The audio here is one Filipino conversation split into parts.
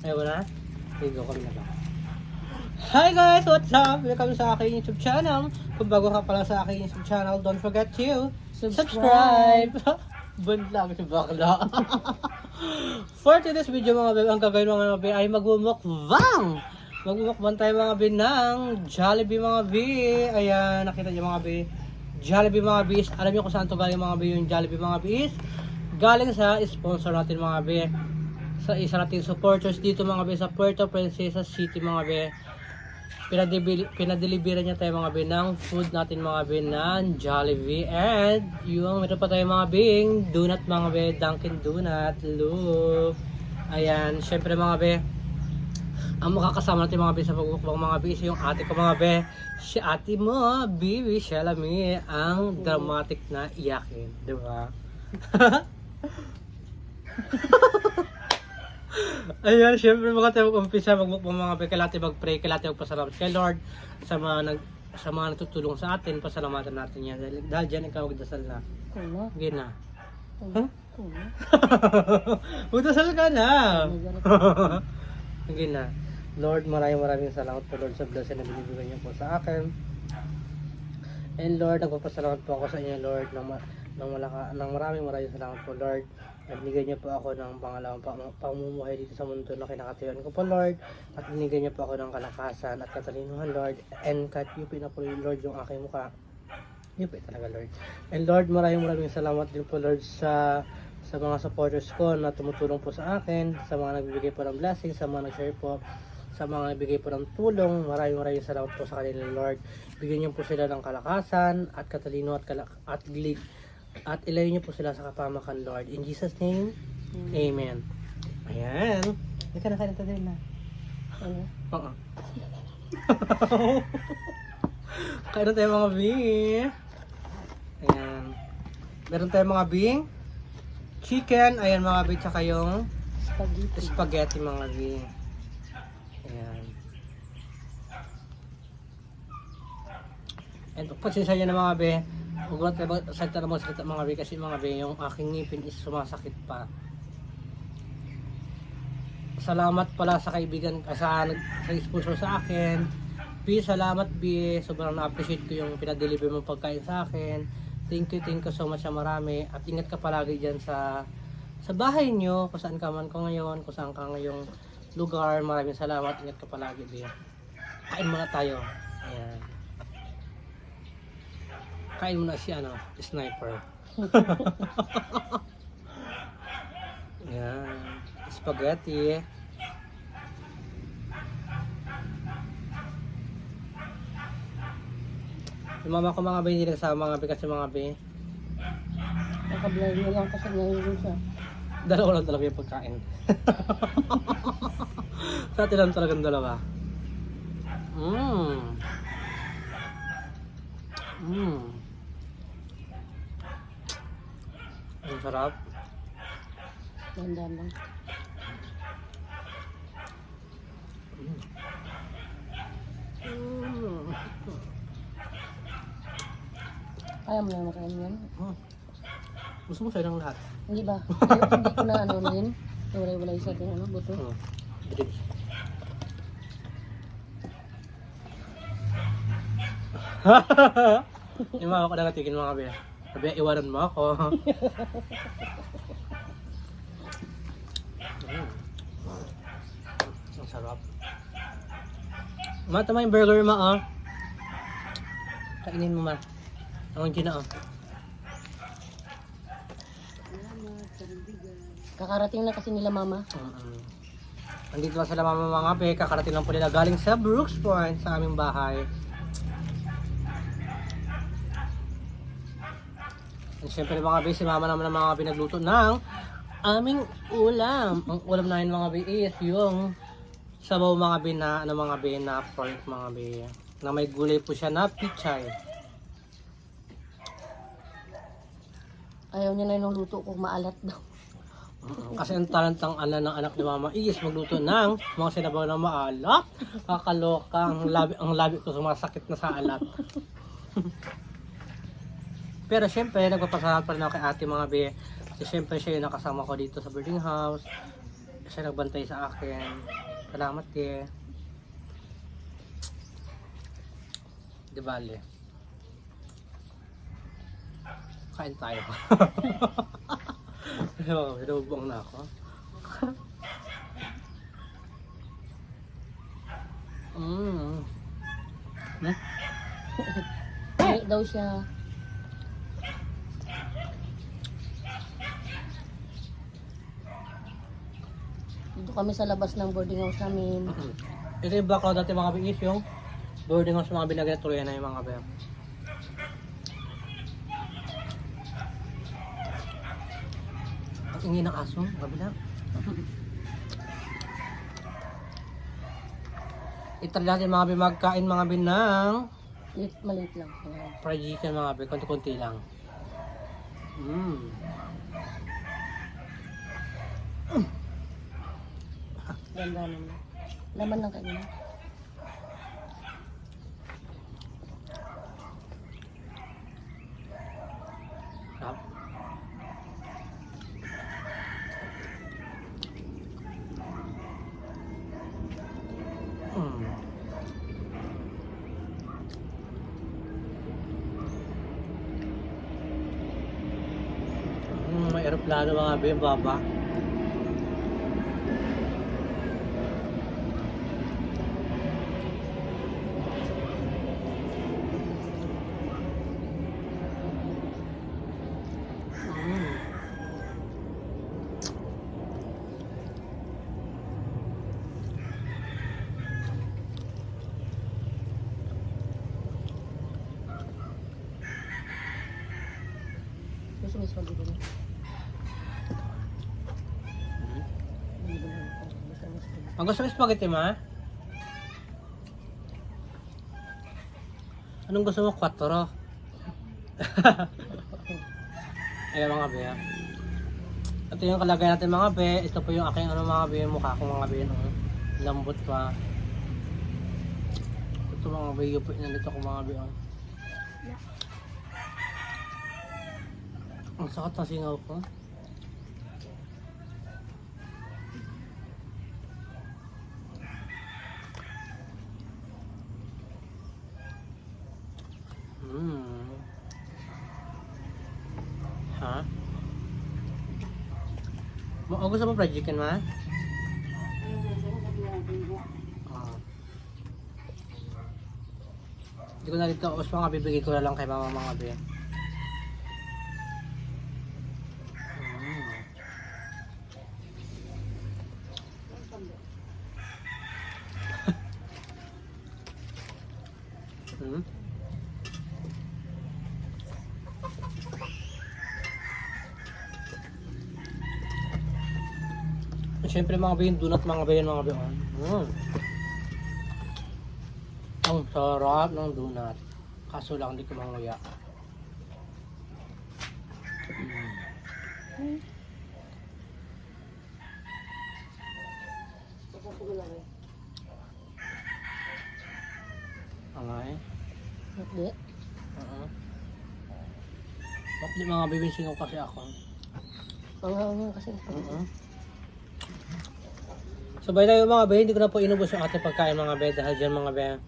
Ayaw na? Ligo kami na lang. Hi guys! What's up? Welcome sa aking YouTube channel. Kung bago ka pala sa aking YouTube channel, don't forget to subscribe! Band lang si bakla. For today's video mga babe, ang gagawin mga babe ay magmumukbang! Magmumukbang tayo mga babe ng Jollibee mga babe. Ayan, nakita niyo mga babe. Jollibee mga babe. Alam niyo kung saan to galing mga babe yung Jollibee mga babe? Galing sa sponsor natin mga babe. Sa isa nating supporters dito mga be sa Puerto Princesa City mga be. Pinadelivery niya tayo mga be ng food natin mga be ng Jollibee, and yung meron pa tayo mga bing donut mga be, Dunkin Donut. Look, ayan, syempre mga be, ang makakasama natin mga be sa pagmukbang mga be is yung ate ko mga be, si ate mo Bibi Shalami, ang dramatic na iyakin, diba? Ayan, syempre mga tayo mag-umpisa magmukbang mga be, kailangan mag-pray, kailangan magpasalamat kay Lord sa mga natutulong sa atin. Pasalamatan natin yan dahil dyan ikaw magdasal na. Kuna. Gina. Kuna. Magdasal ka na. Gina. Lord, maraming salamat po Lord sa blessing na binibigay niyo po sa akin. And Lord, nagpapasalamat po ako sa inyo Lord ng maraming salamat po Lord. Nagbigay niyo po ako ng pangalawang pamumuhay dito sa mundo na kinakatayuan ko po Lord. At binigay niyo po ako ng kalakasan at katalinuhan Lord. And kahit yupi na po Lord yung aking mukha. Yupi talaga Lord. And Lord, maraming salamat din po Lord sa mga supporters ko na tumutulong po sa akin. Sa mga nagbibigay po ng blessing, sa mga nag-share po, sa mga nagbigay po ng tulong. Maraming salamat po sa kanila Lord. Bigyan niyo po sila ng kalakasan at katalino at gilig. At ilayo niyo po sila sa kapamakan, Lord. In Jesus' name, Amen. Ayan. Ika na kayo din na. Ano? Oo. Kain na tayo mga bing. Ayan. Meron tayo mga bing. Chicken. Ayan mga bing. Tsaka yung spaghetti mga bing. Ayan. And pagsisa nyo na mga bing. Huwag natin salita na mga salita mga be, kasi mga be, yung aking ngipin is sumasakit pa. Salamat pala sa kaibigan, sa sponsor sa akin. B, salamat B, sobrang na-appreciate ko yung pinadeliver mo pagkain sa akin. Thank you so much na marami. At ingat ka palagi dyan sa bahay nyo, kung saan ka man ko ngayon, kung saan ka ngayong lugar. Maraming salamat, ingat ka palagi B. Kain muna tayo. Ayan. Kain mo na si sniper. Yan. Spaghetti. Yung mama ko mga be, hindi nagsama mga be kasi mga be. Nakablay mo lang kasi ngayon siya. Dalawa lang talaga yung pagkain. Sa atin lang talagang dalawa. Ang sarap. Dandan lang. Kaya mo lang makain yan. Gusto mo sa'yo ng lahat? Hindi ba? Hindi ko na ano din. Walay sa ating buto. Dribs. Yung mga ko na natigin mga be. Sabi, iwanan mo ako. Ang sarap. Tama yung burger mo, oh. Kainin mo, ma. Ang gina, oh. Kakarating na kasi nila mama. Andito lang sila mama mga be. Kakarating lang po nila galing sa Brooks Point sa aming bahay. And syempre mga be, si mama naman ang mga pinagluto ng aming ulam. Ang ulam namin mga be is yung sabaw mga be na mga be na pork mga be. Na may gulay po siya na pichay. Ayaw niya na yung luto ko, maalat daw. Kasi ang talentang ng anak ni mama is magluto ng mga sinabaw na maalat. Kakaloka, ang labi ko sumasakit na sa alat. Pero syempre, nagpapasalamat pa rin ako kay ate mga be. Kasi syempre siya yung nakasama ko dito sa boarding house. Siya nagbantay sa akin. Salamat eh. Di bale. Kain tayo. Sinubong na ako. Hmm. Uwi daw siya. Dito kami sa labas ng boarding house namin. Ito yung background dati mga bingis yung boarding house mga binagatuloy na yung mga bing. Ang ingay ng aso, kabila. Itry natin mga bing magkain mga bing ng Maliit lang. Ayan. fried chicken mga bing, konti-konti lang. Ganda naman. Laman lang kanina. Sarap. May aeroplano mga bing, baba. Gusto may swaldo din. Hindi ba lang ako? Basta may swaldo. Ang gusto mo spaghetti ma? Anong gusto mo? 4? Ayan mga be. Ito yung kalagay natin mga be. Ito po yung aking mga be. Mukha ko mga be. No? Lambot pa. Ito mga be. Yung pinalito ko mga be. Oh. Ang sakit ng singaw ko. Ha? Gusto mo fried chicken ma? Hindi ko na rin ito. Mas mga bibigay ko na lang kay mama mga be. Siyempre mga bayan, donut mga bayan mga bayan. Ang sarap ng donut. Kaso lang hindi ko manguya. Angay. Hindi. Bakit mga bayan singaw kasi ako? Pangaw kasi. So by the way mga bayan, hindi ko na po inubos yung ating pagkain mga bayan. Dahil dyan mga bayan,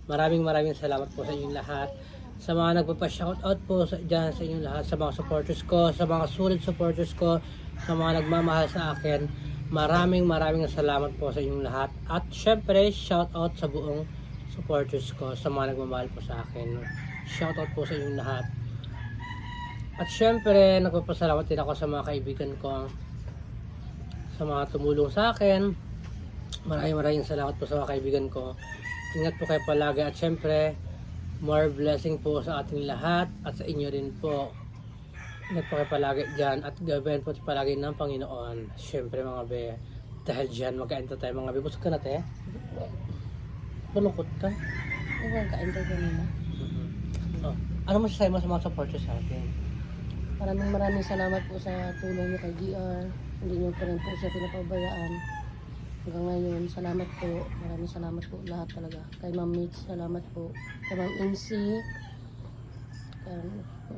maraming salamat po sa inyong lahat. Sa mga nagpapa-shoutout po dyan sa inyong lahat, sa mga supporters ko, sa mga solid supporters ko, sa mga nagmamahal sa akin, maraming salamat po sa inyong lahat. At syempre, shoutout sa buong supporters ko, sa mga nagmamahal po sa akin. Shoutout po sa inyong lahat. At syempre, nagpapasalamat din ako sa mga kaibigan ko, sa mga tumulong sa akin. Maraming salamat po sa mga kaibigan ko. Ingat po kayo palagi at syempre, more blessing po sa ating lahat at sa inyo rin po. Ingat po kayo palagi dyan at gabayan po palagi ng Panginoon. Syempre mga be, dahil dyan magkain tayo mga be. Busog ka na te? Malungkot ka? Ano ba ang kain tayo kanina? Oh. Ano masasabi mo sa mga supporters sa atin? Maraming salamat po sa tulong niyo kay GR. Hindi niyo pa rin po siya pinapabayaan. Hanggang ngayon, salamat po. Maraming salamat po lahat talaga. Kay Ma'am Mitch, salamat po. Kay Ma'am Incy.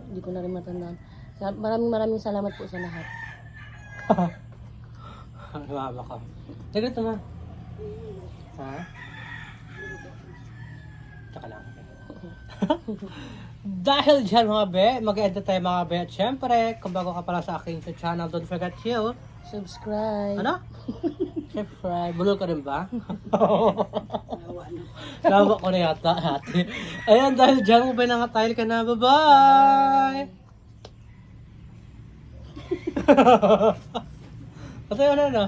Hindi ko na rin matandaan. Maraming salamat po sa lahat. Mama ko. Saglit naman. Ha? Tsaka lang. Dahil dyan mga be, mag-edit tayo mga be. At syempre, kung bago ka pala sa aking channel, don't forget to Subscribe. ano? Subscribe. Bulol ka rin ba? Lawa ko na yata, ate. Ayan, dahil dyan mo ba nangatayl ka na? Bye-bye! Patayo na, no?